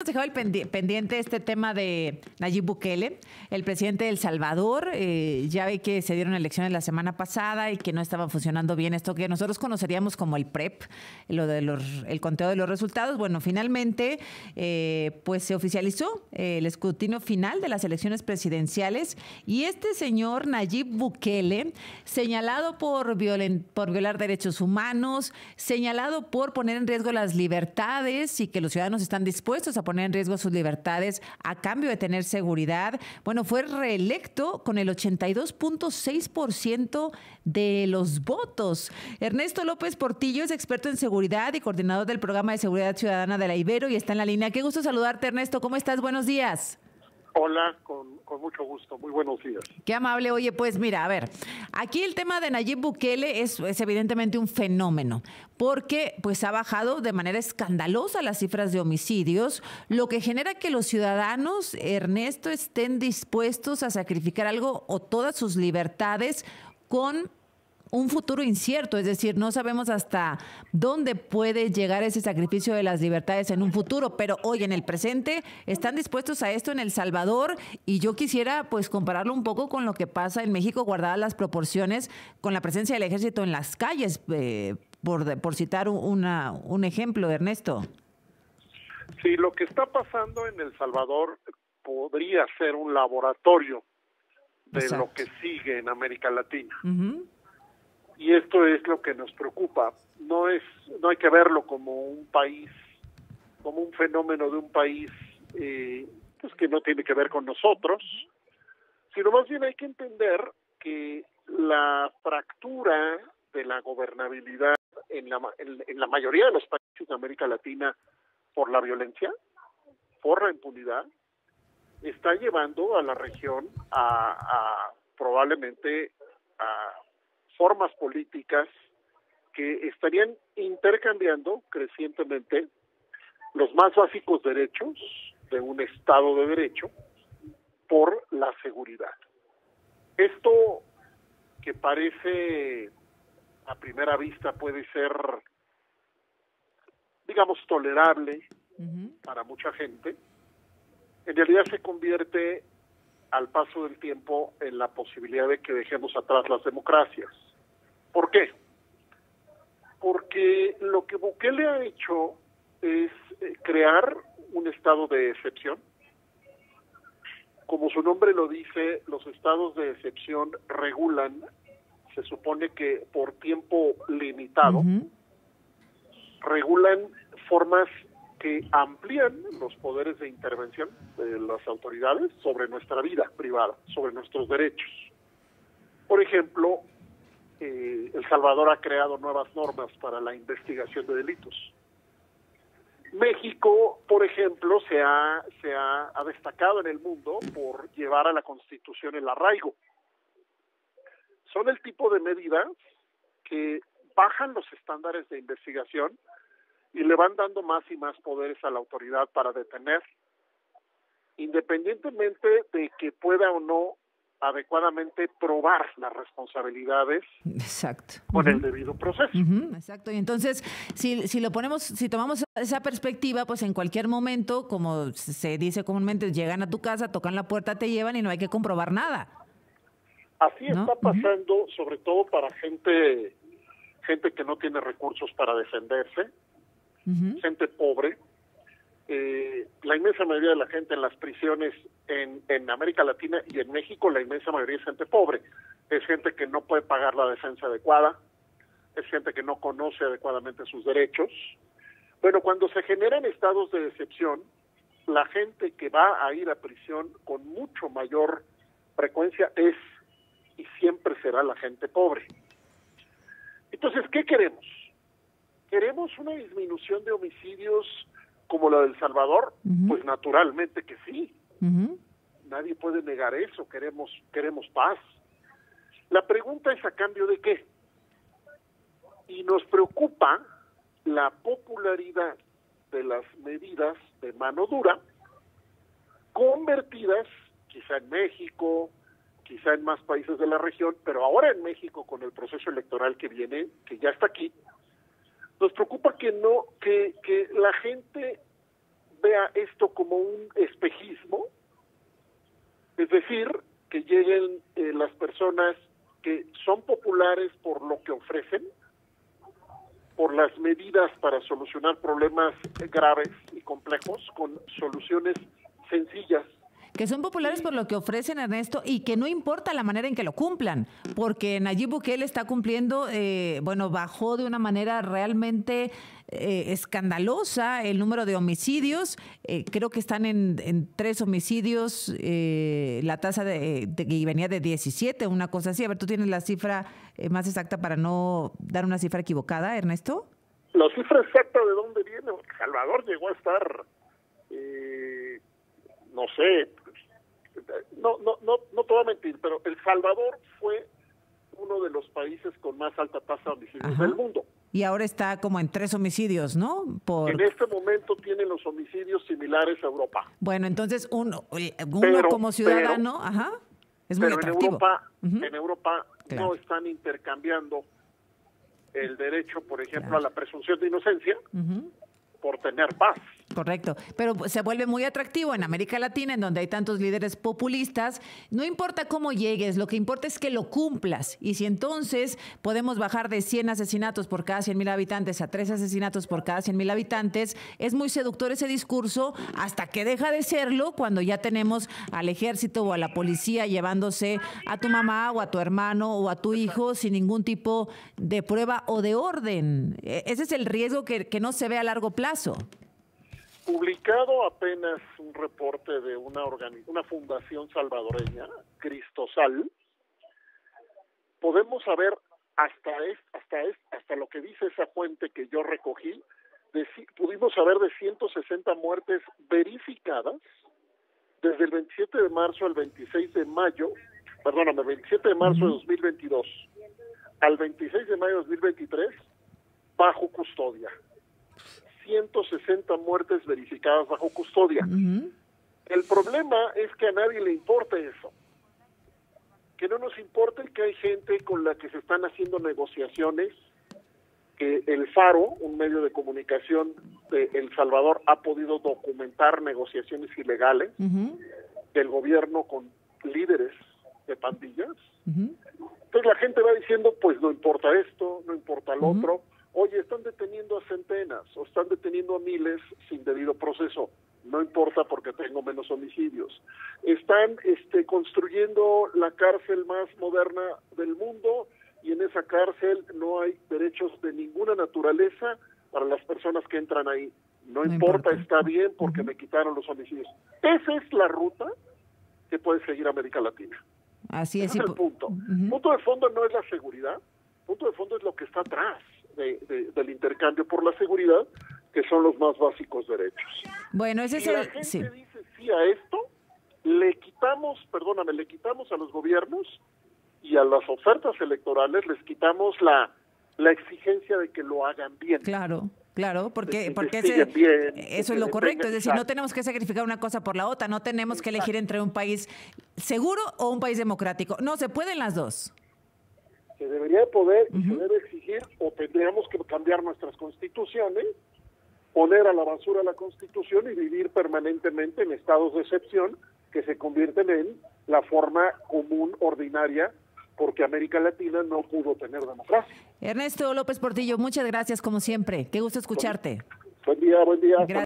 Hemos dejado pendiente este tema de Nayib Bukele, el presidente de El Salvador. Ya ve que se dieron elecciones la semana pasada y que no estaba funcionando bien esto que nosotros conoceríamos como el PREP, el conteo de los resultados. Bueno, finalmente pues se oficializó el escrutinio final de las elecciones presidenciales y este señor Nayib Bukele, señalado por violar derechos humanos, señalado por poner en riesgo las libertades y que los ciudadanos están dispuestos a poner en riesgo sus libertades a cambio de tener seguridad. Bueno, fue reelecto con el 82.6% de los votos. Ernesto López Portillo es experto en seguridad y coordinador del programa de seguridad ciudadana de la Ibero y está en la línea. Qué gusto saludarte, Ernesto. ¿Cómo estás? Buenos días. Hola, con mucho gusto. Muy buenos días. Qué amable. Oye, pues mira, a ver, aquí el tema de Nayib Bukele es evidentemente un fenómeno, porque pues ha bajado de manera escandalosa las cifras de homicidios, lo que genera que los ciudadanos, Ernesto, estén dispuestos a sacrificar algo o todas sus libertades con un futuro incierto, es decir, no sabemos hasta dónde puede llegar ese sacrificio de las libertades en un futuro, pero hoy en el presente están dispuestos a esto en El Salvador y yo quisiera pues compararlo un poco con lo que pasa en México, guardadas las proporciones, con la presencia del ejército en las calles, por citar un ejemplo, Ernesto. Sí, lo que está pasando en El Salvador podría ser un laboratorio de Exacto. lo que sigue en América Latina. Uh-huh. Y esto es lo que nos preocupa. No hay que verlo como un país, como un fenómeno de un país pues que no tiene que ver con nosotros, sino más bien hay que entender que la fractura de la gobernabilidad en la mayoría de los países de América Latina por la violencia, por la impunidad, está llevando a la región a probablemente a formas políticas que estarían intercambiando crecientemente los más básicos derechos de un Estado de Derecho por la seguridad. Esto que parece a primera vista puede ser, digamos, tolerable para mucha gente, en realidad se convierte al paso del tiempo en la posibilidad de que dejemos atrás las democracias. ¿Por qué? Porque lo que Bukele ha hecho es crear un estado de excepción. Como su nombre lo dice, los estados de excepción regulan, se supone que por tiempo limitado, regulan formas que amplían los poderes de intervención de las autoridades sobre nuestra vida privada, sobre nuestros derechos. Por ejemplo, El Salvador ha creado nuevas normas para la investigación de delitos. México, por ejemplo, se ha destacado en el mundo por llevar a la Constitución el arraigo. Son el tipo de medidas que bajan los estándares de investigación y le van dando más y más poderes a la autoridad para detener, independientemente de que pueda o no adecuadamente probar las responsabilidades. Exacto. Con el debido proceso. Exacto. Y entonces, si tomamos esa perspectiva, pues en cualquier momento, como se dice comúnmente, llegan a tu casa, tocan la puerta, te llevan y no hay que comprobar nada. Así ¿no? Está pasando, sobre todo para gente que no tiene recursos para defenderse, gente pobre. La inmensa mayoría de la gente en las prisiones en América Latina y en México, la inmensa mayoría es gente pobre. Es gente que no puede pagar la defensa adecuada, es gente que no conoce adecuadamente sus derechos. Bueno, cuando se generan estados de excepción, la gente que va a ir a prisión con mucho mayor frecuencia es y siempre será la gente pobre. Entonces, ¿qué queremos? ¿Queremos una disminución de homicidios como la de El Salvador? Pues naturalmente que sí. Nadie puede negar eso. Queremos paz. La pregunta es ¿a cambio de qué? Y nos preocupa la popularidad de las medidas de mano dura convertidas, quizá en México, quizá en más países de la región, pero ahora en México con el proceso electoral que viene, que ya está aquí, nos preocupa que la gente vea esto como un espejismo, es decir, que lleguen las personas que son populares por lo que ofrecen, por las medidas para solucionar problemas graves y complejos, con soluciones sencillas. Que son populares por lo que ofrecen, Ernesto, y que no importa la manera en que lo cumplan, porque Nayib Bukele está cumpliendo, bajó de una manera realmente escandalosa el número de homicidios. Creo que están en 3 homicidios, la tasa y venía de 17, una cosa así. A ver, ¿tú tienes la cifra más exacta para no dar una cifra equivocada, Ernesto? La cifra exacta de dónde viene. Salvador llegó a estar, no sé, no te voy a mentir, pero El Salvador fue uno de los países con más alta tasa de homicidios del mundo. Y ahora está como en 3 homicidios, ¿no? En este momento tiene los homicidios similares a Europa. Bueno, entonces uno como ciudadano, es muy atractivo. En Europa claro, no están intercambiando el derecho, por ejemplo, a la presunción de inocencia por tener paz. Correcto, pero se vuelve muy atractivo en América Latina, en donde hay tantos líderes populistas. No importa cómo llegues, lo que importa es que lo cumplas. Y si entonces podemos bajar de 100 asesinatos por cada 100,000 habitantes a 3 asesinatos por cada 100,000 habitantes, es muy seductor ese discurso, hasta que deja de serlo cuando ya tenemos al ejército o a la policía llevándose a tu mamá o a tu hermano o a tu hijo sin ningún tipo de prueba o de orden. Ese es el riesgo que no se ve a largo plazo. Publicado apenas un reporte de una fundación salvadoreña, Cristosal, podemos saber hasta lo que dice esa fuente que yo recogí, pudimos saber de 160 muertes verificadas desde el 27 de marzo al 27 de marzo de 2022 al 26 de mayo de 2023 bajo custodia. 160 muertes verificadas bajo custodia. El problema es que a nadie le importa eso. Que no nos importa que hay gente con la que se están haciendo negociaciones, que el Faro, un medio de comunicación de El Salvador, ha podido documentar negociaciones ilegales del gobierno con líderes de pandillas. Entonces la gente va diciendo, pues no importa esto, no importa lo otro. Oye, están deteniendo a centenas o están deteniendo a miles sin debido proceso. No importa porque tengo menos homicidios. Están construyendo la cárcel más moderna del mundo y en esa cárcel no hay derechos de ninguna naturaleza para las personas que entran ahí. No importa, está bien porque me quitaron los homicidios. Esa es la ruta que puede seguir América Latina. Así es. Ese es el punto. Punto de fondo no es la seguridad, punto de fondo es lo que está atrás del intercambio por la seguridad, que son los más básicos derechos. Bueno, ese si la gente dice sí a esto, le quitamos a los gobiernos y a las ofertas electorales les quitamos la exigencia de que lo hagan bien. Claro, porque bien, eso es lo correcto, es decir, no tenemos que sacrificar una cosa por la otra, no tenemos que elegir entre un país seguro o un país democrático, no, se pueden las dos. Se debería poder y se debe exigir, o tendríamos que cambiar nuestras constituciones, poner a la basura la constitución y vivir permanentemente en estados de excepción que se convierten en la forma común, ordinaria, porque América Latina no pudo tener democracia. Ernesto López Portillo, muchas gracias como siempre. Qué gusto escucharte. Buen día. Gracias.